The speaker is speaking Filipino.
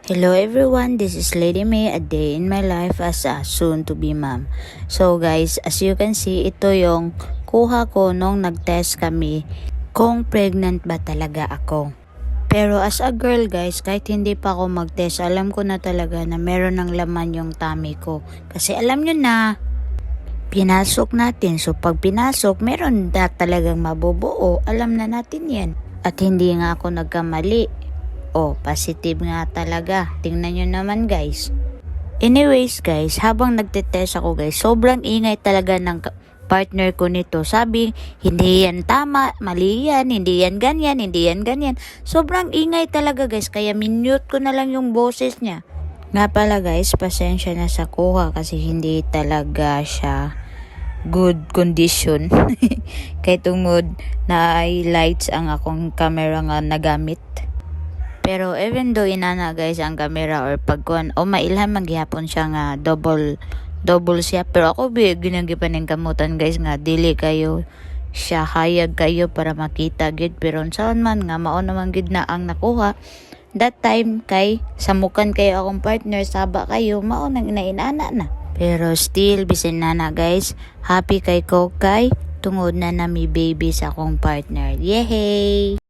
Hello everyone, this is Lady May, a day in my life as a soon-to-be mom. So guys, as you can see, ito yung kuha ko nung nag-test kami kung pregnant ba talaga ako. Pero as a girl guys, kahit hindi pa ako mag-test, alam ko na talaga na meron ng laman yung tummy ko. Kasi alam nyo na, pinasok natin. So pag pinasok, meron na talagang mabubuo. Alam na natin yan. At hindi nga ako nagkamali. Oh, positive nga talaga. Tingnan nyo naman guys. Anyways guys, habang nagtetest ako guys, sobrang ingay talaga ng partner ko nito. Sabi, hindi yan tama, mali yan, hindi yan ganyan, hindi yan ganyan. Sobrang ingay talaga guys, kaya minute ko na lang yung boses niya. Nga pala guys, pasensya na sa kuha kasi hindi talaga siya good condition. Kaya tungod na lights ang akong camera nga nagamit. Pero even though inana guys ang camera or pagkuhan o mailhan maghihapon siya nga double siya, pero ako ginagipan ng kamutan guys nga dili kayo siya hayag kayo para makita gid, pero saan man nga mao naman gid na ang nakuha that time kay samukan kayo akong partner, saba kayo mao nang inainana na. Pero still bisin na guys, happy kay ko kay tungod na nami baby sa akong partner. Yehey!